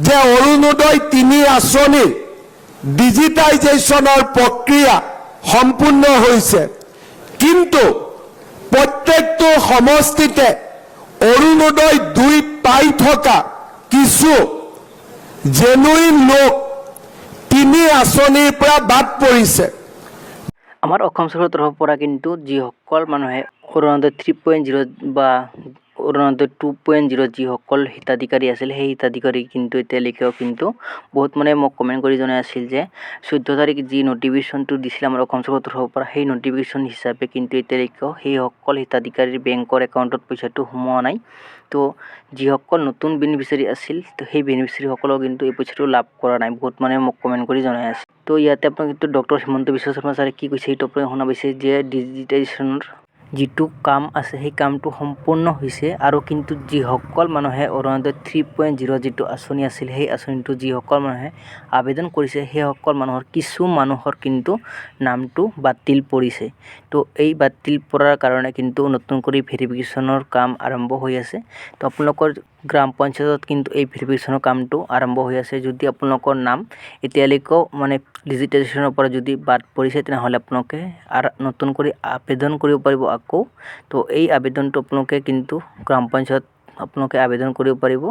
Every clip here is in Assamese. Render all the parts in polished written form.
যে অৰুণোদয় ৩ আঁচনিৰ ডিজিটাইজেশ্যনৰ প্ৰক্ৰিয়া সম্পূৰ্ণ হৈছে, কিন্তু প্ৰত্যেকটো সমষ্টিতে অৰুণোদয় ২ পাই থকা কিছু জেনুইন লোক ৩ আঁচনিৰ পৰা বাদ পৰিছে। আমাৰ অসম চৰকাৰৰ তৰফৰ পৰা কিন্তু যিসকল মানুহে অৰুণোদয় 3.0 বা অৰুণোদয় 2.0 যিসকল হিতাধিকাৰী আছিল, সেই হিতাধিকাৰী কিন্তু এতিয়ালৈকেও কিন্তু বহুত মানে মোক কমেণ্ট কৰি জনাই আছিল যে 14 তাৰিখ যি নটিফিকেশ্যনটো দিছিল আমাৰ অসম চৰকাৰৰ তৰফৰ পৰা, সেই নটিফিকেশ্যন হিচাপে কিন্তু এতিয়ালৈকেও সেইসকল হিতাধিকাৰীৰ বেংকৰ একাউণ্টত পইচাটো সোমোৱা নাই। তো যিসকল নতুন বেনিফিচিয়াৰী আছিল, তো সেই বেনিফিচিয়াৰীসকলেও কিন্তু এই পইচাটো লাভ কৰা নাই। বহুত মানে মোক কমেণ্ট কৰি জনাই আছে। তো ইয়াতে আপোনাক কিন্তু ডক্টৰ হিমন্ত বিশ্ব শৰ্মা ছাৰে কি কৈছে সেইটো আপোনাক শুনা পাইছে যে ডিজিটাইজেশ্যনৰ যিটো কাম আছে সেই কামটো সম্পূৰ্ণ হৈছে, আৰু কিন্তু যিসকল মানুহে অৰুণোদয় 3.0 যিটো আঁচনি আছিল, সেই আঁচনিটো যিসকল মানুহে আবেদন কৰিছে সেইসকল কিছু মানুহৰ কিন্তু নামটো বাতিল পৰিছে। তো এই বাতিল পৰাৰ কাৰণে কিন্তু নতুন কৰি ভেৰিফিকেশ্যনৰ কাম আৰম্ভ হৈ আছে। তো আপোনালোকৰ গ্ৰাম পঞ্চায়তত কিন্তু এই ভেৰিফিকেশ্যনৰ কামটো আৰম্ভ হৈ আছে। যদি আপোনালোকৰ নাম এতিয়ালৈকেও মানে ডিজিটাইজেশ্যনৰ পৰা যদি বাদ পৰিছে, তেনেহ'লে আপোনালোকে নতুন কৰি আবেদন কৰিব পাৰিব আকৌ। তো এই আবেদনটো আপোনালোকে কিন্তু গ্ৰাম পঞ্চায়ত আপোনালোকে আবেদন কৰিব পাৰিব।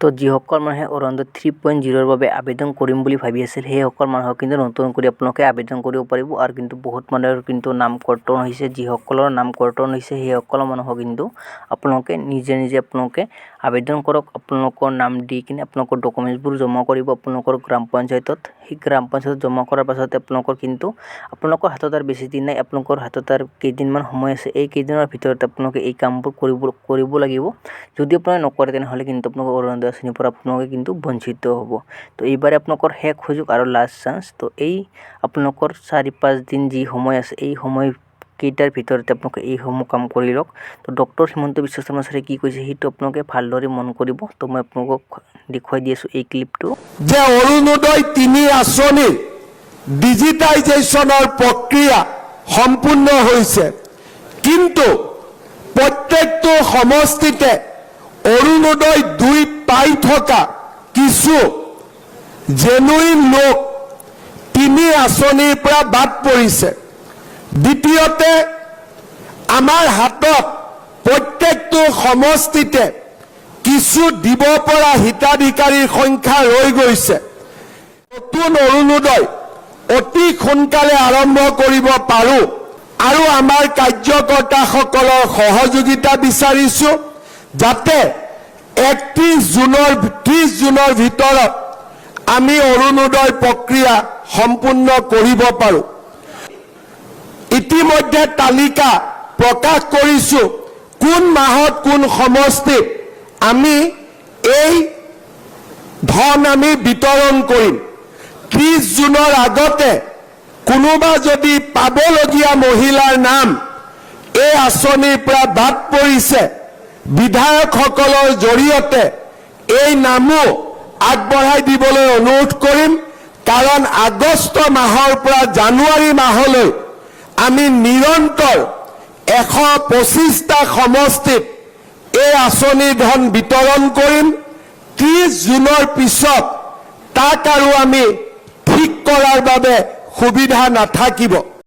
তো যিসকল মানুহে অৰুণোদয় 3.0 বাবে আবেদন কৰিম বুলি ভাবি আছিল, সেইসকল মানুহক কিন্তু নতুন কৰি আপোনালোকে আবেদন কৰিব পাৰিব। আৰু কিন্তু বহুত মানুহৰ কিন্তু নাম কৰ্তন হৈছে, যিসকলৰ নাম কৰ্তন হৈছে সেইসকল মানুহক কিন্তু আপোনালোকে নিজে আপোনালোকে আবেদন কৰক। আপোনালোকৰ নাম দি কিনে আপোনালোকৰ ডকুমেণ্টছবোৰ জমা কৰিব আপোনালোকৰ গ্ৰাম পঞ্চায়তত। সেই গ্ৰাম পঞ্চায়তত জমা কৰাৰ পাছতে আপোনালোকৰ হাতত আৰু বেছি দিন নাই, আপোনালোকৰ হাতত আৰু কেইদিনমান সময় আছে। এই কেইদিনৰ ভিতৰত আপোনালোকে এই কামবোৰ কৰিব লাগিব। যদি আপোনালোকে নকৰে, তেনেহ'লে কিন্তু আপোনালোকৰ অৰুণোদয় আঁচনিৰ পৰা আপোনালোকে কিন্তু বঞ্চিত হ'ব। তো এইবাৰে আপোনালোকৰ শেষ সুযোগ আৰু লাষ্ট চান্স। তো এই আপোনালোকৰ 4-5 দিন যি সময় আছে, এই সময়কেইটাৰ ভিতৰতে আপোনালোকে এইসমূহ কাম কৰি লওক। তো ডক্টৰ হিমন্ত বিশ্ব শৰ্মা ছাৰে কি কৈছে সেইটো আপোনালোকে ভালদৰে মন কৰিব। তো মই আপোনালোকক দেখুৱাই দি আছোঁ এই ক্লিপটো। যে অৰুণোদয় ৩ আঁচনিৰ ডিজিটাইজেশ্যনৰ প্ৰক্ৰিয়া সম্পূৰ্ণ হৈছে, কিন্তু প্ৰত্যেকটো সমষ্টিতে অৰুণোদয় ২ পাই থকা কিছু জেনুইন লোক ৩ আঁচনিৰ পৰা বাদ পৰিছে। দ্বিতীয়তে, আমাৰ হাতত প্ৰত্যেকটো সমষ্টিতে কিছু দিব পৰা হিতাধিকাৰীৰ সংখ্যা ৰৈ গৈছে। নতুন অৰুণোদয় অতি সোনকালে আৰম্ভ কৰিব পাৰোঁ, আৰু আমাৰ কাৰ্যকৰ্তাসকলৰ সহযোগিতা বিচাৰিছোঁ যাতে 30 জুনৰ ভিতৰত আমি অৰুণোদয় প্ৰক্ৰিয়া সম্পূৰ্ণ কৰিব পাৰোঁ। ইতিমধ্যে তালিকা প্ৰকাশ কৰিছোঁ কোন মাহত কোন সমষ্টিত আমি এই ধন আমি বিতৰণ কৰিম। 30 জুনৰ আগতে কোনোবা যদি পাবলগীয়া মহিলাৰ নাম এই আঁচনিৰ পৰা বাদ পৰিছে, বিধায়কসকলৰ জৰিয়তে এই নামো আগবঢ়াই দিবলৈ অনুৰোধ কৰিম। কাৰণ আগষ্ট মাহৰ পৰা জানুৱাৰী মাহলৈ আমি নিৰন্তৰ 125টা সমষ্টিত এই আঁচনিৰ ধন বিতৰণ কৰিম। 30 জুনৰ পিছত তাক আৰু আমি ঠিক কৰাৰ বাবে সুবিধা নাথাকিব।